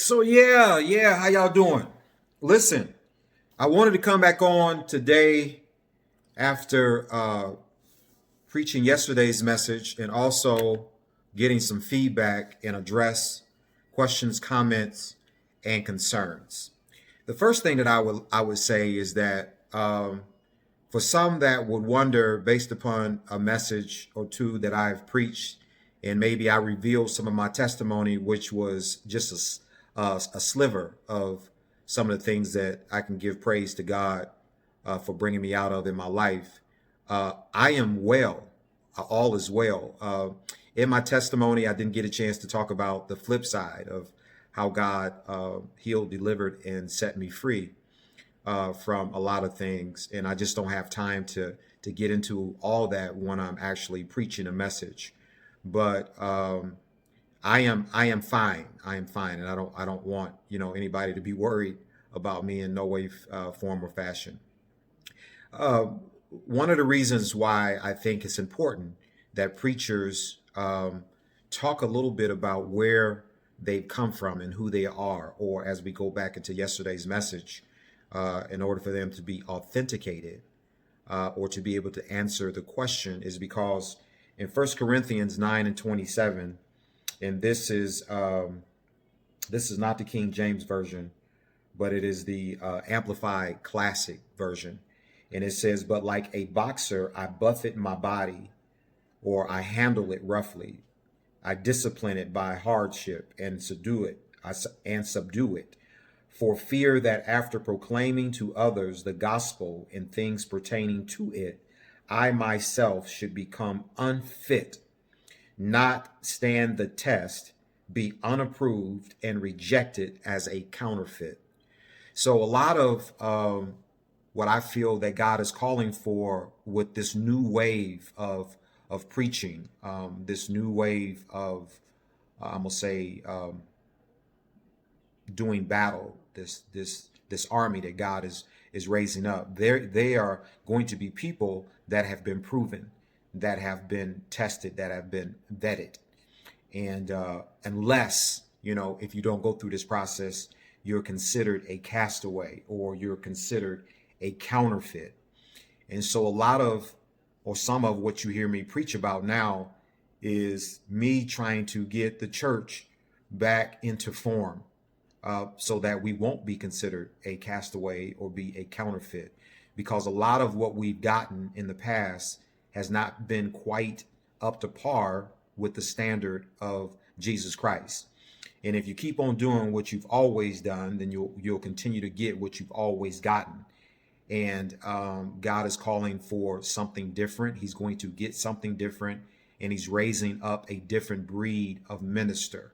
So how y'all doing? Listen, I wanted to come back on today after preaching yesterday's message and also getting some feedback and address questions, comments, and concerns. The first thing that I would say is that for some that would wonder, based upon a message or two that I've preached, and maybe I revealed some of my testimony, which was just a sliver of some of the things that I can give praise to God for bringing me out of in my life. I am well. All is well. In my testimony, I didn't get a chance to talk about the flip side of how God healed, delivered, and set me free from a lot of things, and I just don't have time to get into all that when I'm actually preaching a message. But I am fine. I am fine, and I don't want anybody to be worried about me in no way, form, or fashion. Uh, One of the reasons why I think it's important that preachers talk a little bit about where they've come from and who they are, or as we go back into yesterday's message, in order for them to be authenticated or to be able to answer the question, is because in 1 Corinthians 9:27, and this is not the King James version, but it is the Amplified Classic version. And it says, "But like a boxer, I buffet my body, or I handle it roughly. I discipline it by hardship and subdue it, for fear that after proclaiming to others the gospel and things pertaining to it, I myself should become unfit, not stand the test, be unapproved, and rejected as a counterfeit." So a lot of what I feel that God is calling for with this new wave of preaching, this new wave of I'm gonna say doing battle, this army that God is raising up. They are going to be people that have been proven, that have been tested, that have been vetted, and unless if you don't go through this process, you're considered a castaway or you're considered a counterfeit. And so a lot of, or some of what you hear me preach about now is me trying to get the church back into form, so that we won't be considered a castaway or be a counterfeit, because a lot of what we've gotten in the past has not been quite up to par with the standard of Jesus Christ. And if you keep on doing what you've always done, then you'll continue to get what you've always gotten. And God is calling for something different. He's going to get something different, and he's raising up a different breed of minister.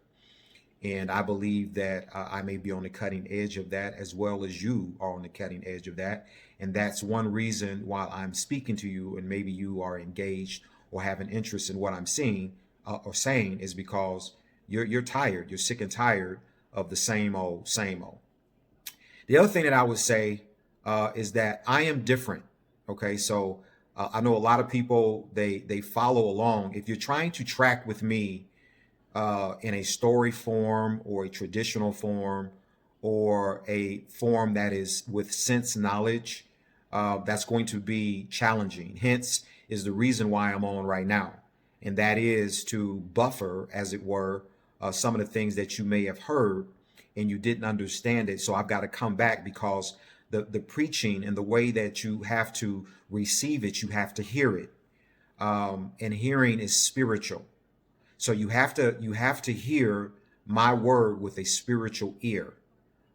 And I believe that I may be on the cutting edge of that, as well as you are on the cutting edge of that. And that's one reason why I'm speaking to you, and maybe you are engaged or have an interest in what I'm seeing or saying, is because you're tired. You're sick and tired of the same old, same old. The other thing that I would say is that I am different. Okay, so I know a lot of people, they follow along. If you're trying to track with me in a story form or a traditional form or a form that is with sense knowledge, that's going to be challenging. Hence is the reason why I'm on right now. And that is to buffer, as it were, some of the things that you may have heard and you didn't understand it. So I've got to come back, because the preaching and the way that you have to receive it, you have to hear it. And hearing is spiritual. So you have to hear my word with a spiritual ear.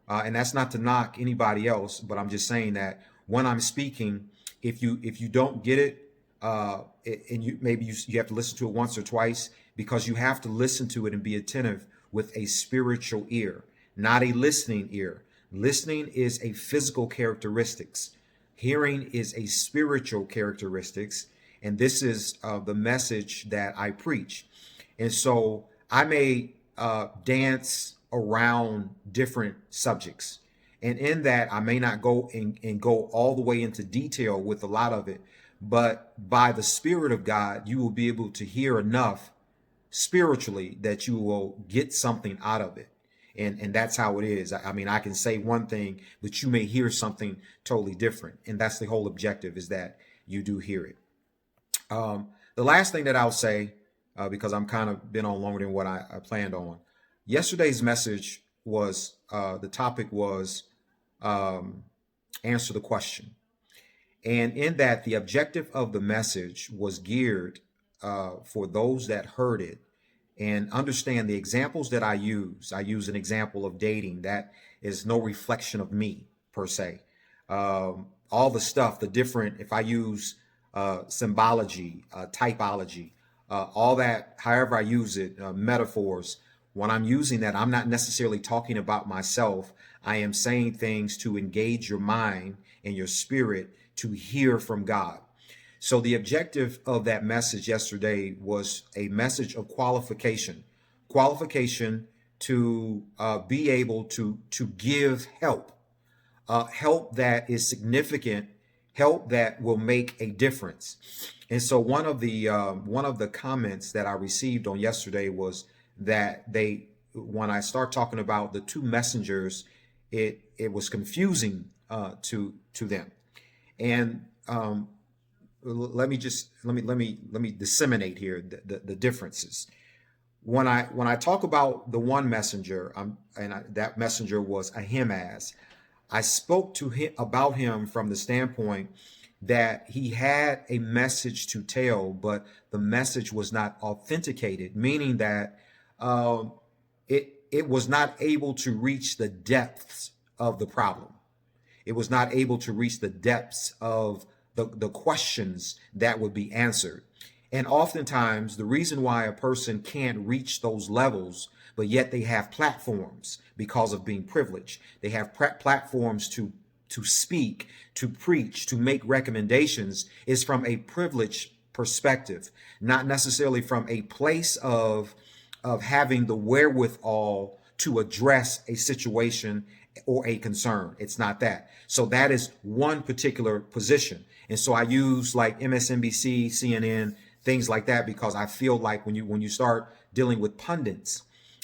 And that's not to knock anybody else, but I'm just saying that when I'm speaking, if you don't get it, and you have to listen to it once or twice, because you have to listen to it and be attentive with a spiritual ear, not a listening ear. Listening is a physical characteristics. Hearing is a spiritual characteristics. And this is the message that I preach. And so I may dance around different subjects. And in that, I may not go and go all the way into detail with a lot of it. But by the Spirit of God, you will be able to hear enough spiritually that you will get something out of it. And that's how it is. I mean, I can say one thing, but you may hear something totally different. And that's the whole objective, is that you do hear it. The last thing that I'll say, because I'm kind of been on longer than what I planned on. Yesterday's message was, the topic was, answer the question. And in that, the objective of the message was geared for those that heard it and understand the examples that I use. I use an example of dating that is no reflection of me per se. All the stuff, the different, if I use symbology, typology, all that, however I use it, metaphors, when I'm using that, I'm not necessarily talking about myself. I am saying things to engage your mind and your spirit to hear from God. So the objective of that message yesterday was a message of qualification to be able to give help, help that is significant, help that will make a difference. And so one of the comments that I received on yesterday was that when I start talking about the two messengers, it was confusing to them. And let me disseminate here the differences. When I talk about the one messenger, that messenger was Ahimaaz. I spoke to him about him from the standpoint that he had a message to tell, but the message was not authenticated, meaning that it was not able to reach the depths of the problem. It was not able to reach the depths of the questions that would be answered. And oftentimes, the reason why a person can't reach those levels, but yet they have platforms because of being privileged. They have platforms to speak, to preach, to make recommendations, is from a privileged perspective, not necessarily from a place of having the wherewithal to address a situation or a concern. It's not that. So that is one particular position. And so I use like MSNBC, CNN, things like that, because I feel like when you start dealing with pundits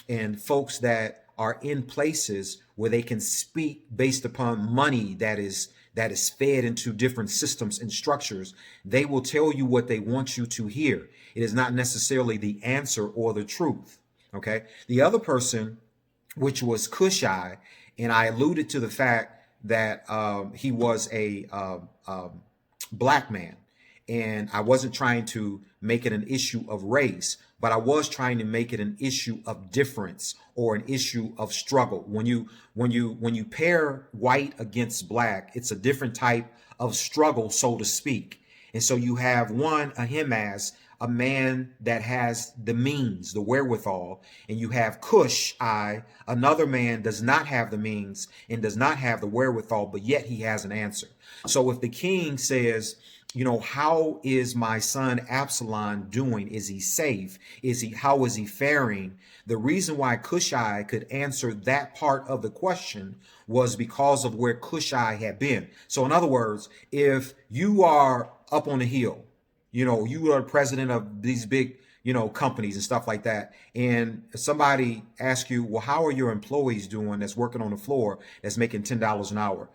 and folks that are in places where they can speak based upon money that is fed into different systems and structures, they will tell you what they want you to hear. It is not necessarily the answer or the truth. Okay. The other person, which was Cushai, and I alluded to the fact that he was a black man. And I wasn't trying to make it an issue of race, but I was trying to make it an issue of difference or an issue of struggle. When you pair white against black, it's a different type of struggle, so to speak. And so you have one, Ahimaaz, a man that has the means, the wherewithal, and you have Cush, another man does not have the means and does not have the wherewithal, but yet he has an answer. So if the king says, how is my son Absalom doing? Is he safe? How is he faring? The reason why Cushai could answer that part of the question was because of where Cushai had been. So in other words, if you are up on the hill, you are the president of these big, companies and stuff like that, and somebody asks you, well, how are your employees doing that's working on the floor that's making $10 an hour?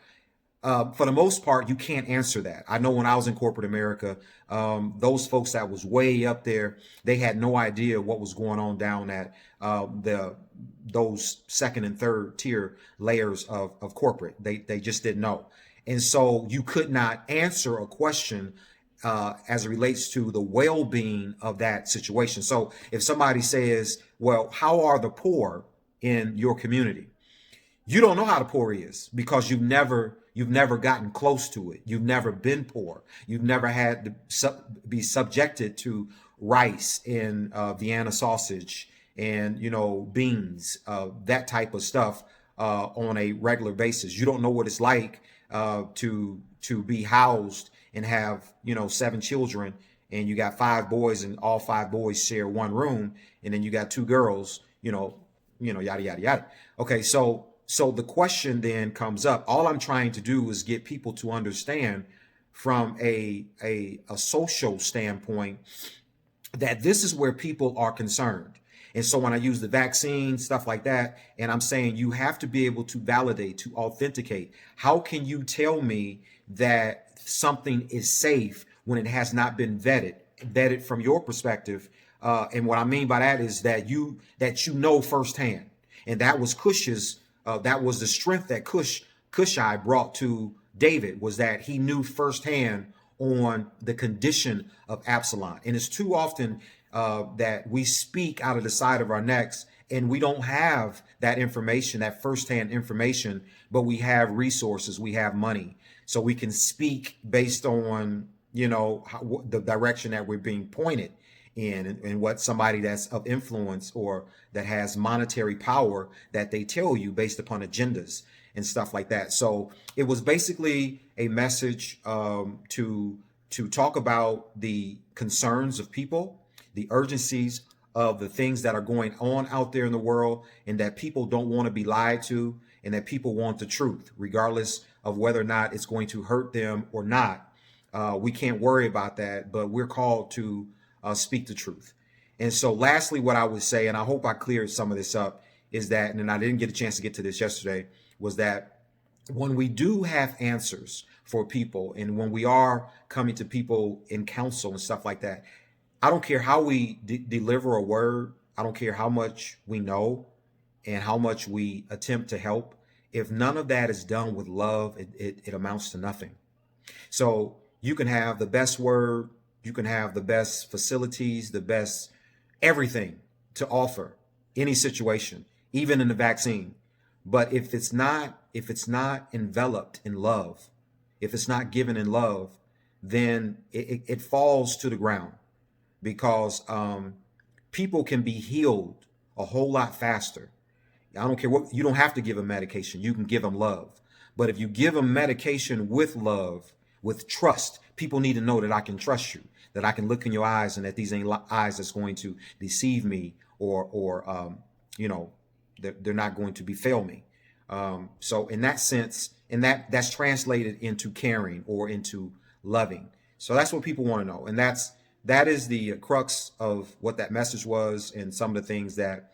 For the most part, you can't answer that. I know when I was in corporate America, those folks that was way up there, they had no idea what was going on down at those second and third tier layers of corporate. They just didn't know. And so you could not answer a question as it relates to the well-being of that situation. So if somebody says, well, how are the poor in your community? You don't know how the poor is because you've never gotten close to it. You've never been poor. You've never had to be subjected to rice and Vienna sausage and, beans, that type of stuff on a regular basis. You don't know what it's like to be housed and have, 7 children, and you got 5 boys and all 5 boys share one room. And then you got 2 girls, yada, yada, yada. Okay. So the question then comes up. All I'm trying to do is get people to understand from a social standpoint that this is where people are concerned. And so when I use the vaccine, stuff like that, and I'm saying you have to be able to validate, to authenticate. How can you tell me that something is safe when it has not been vetted from your perspective? And what I mean by that is that you know firsthand. And that was Cush's, that was the strength that Cushai brought to David, was that he knew firsthand on the condition of Absalom. And it's too often that we speak out of the side of our necks and we don't have that information, that firsthand information, but we have resources, we have money. So we can speak based on, the direction that we're being pointed in, and what somebody that's of influence or that has monetary power that they tell you based upon agendas and stuff like that. So it was basically a message to talk about the concerns of people, the urgencies of the things that are going on out there in the world, and that people don't want to be lied to, and that people want the truth, regardless of whether or not it's going to hurt them or not. We can't worry about that, but we're called to speak the truth. And so lastly, what I would say, and I hope I cleared some of this up, is that, and I didn't get a chance to get to this yesterday, was that when we do have answers for people, and when we are coming to people in counsel and stuff like that, I don't care how we deliver a word. I don't care how much we know and how much we attempt to help. If none of that is done with love, it amounts to nothing. So you can have the best word, you can have the best facilities, the best everything to offer any situation, even in the vaccine. But if it's not enveloped in love, if it's not given in love, then it falls to the ground, because people can be healed a whole lot faster. I don't care what, you don't have to give them medication. You can give them love. But if you give them medication with love, with trust, people need to know that I can trust you, that I can look in your eyes, and that these ain't eyes that's going to deceive me, or they're not going to befail me. So in that sense, that's translated into caring or into loving. So that's what people want to know. And that is the crux of what that message was, and some of the things that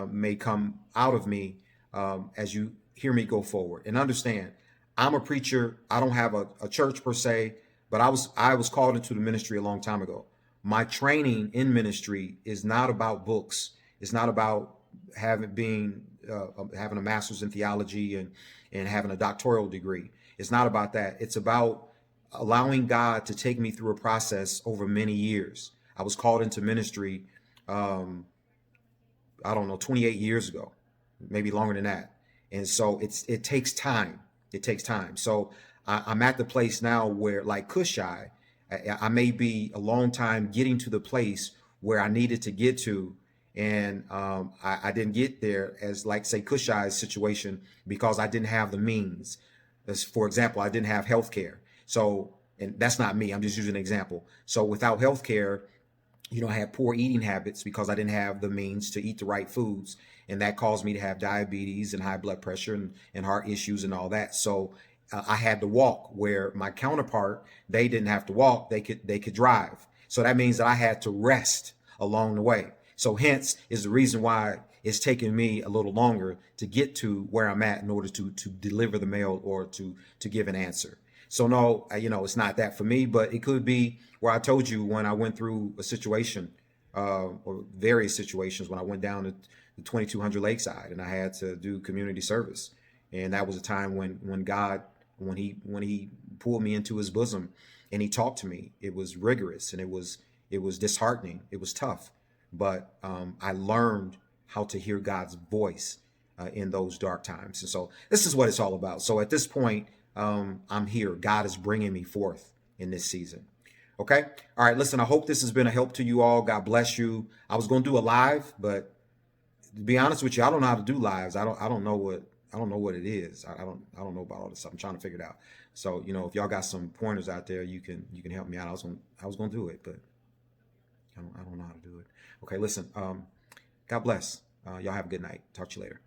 may come out of me as you hear me go forward. And understand, I'm a preacher. I don't have a church per se, but I was called into the ministry a long time ago. My training in ministry is not about books. It's not about having a master's in theology and having a doctoral degree. It's not about that. It's about allowing God to take me through a process over many years. I was called into ministry, 28 years ago, maybe longer than that. And so it takes time. It takes time. So I'm at the place now where, like Cushai, I may be a long time getting to the place where I needed to get to. And I didn't get there, as like, say, Cushai's situation, because I didn't have the means. As, for example, I didn't have health care. So, and that's not me, I'm just using an example. So without health care, I had poor eating habits because I didn't have the means to eat the right foods. And that caused me to have diabetes and high blood pressure and heart issues and all that. So I had to walk, where my counterpart, they didn't have to walk, they could drive. So that means that I had to rest along the way. So hence is the reason why it's taken me a little longer to get to where I'm at in order to deliver the mail or to give an answer. So no, it's not that for me, but it could be where I told you when I went through a situation or various situations, when I went down to the 2200 Lakeside and I had to do community service. And that was a time when God, when he pulled me into his bosom and he talked to me. It was rigorous and it was disheartening. It was tough. But I learned how to hear God's voice in those dark times. And so this is what it's all about. So at this point, I'm here. God is bringing me forth in this season. Okay. All right. Listen, I hope this has been a help to you all. God bless you. I was going to do a live, but to be honest with you, I don't know how to do lives. I don't know what it is. I don't know about all this stuff. I'm trying to figure it out. So, if y'all got some pointers out there, you can help me out. I was going to do it, but I don't know how to do it. Okay. Listen, God bless. Y'all have a good night. Talk to you later.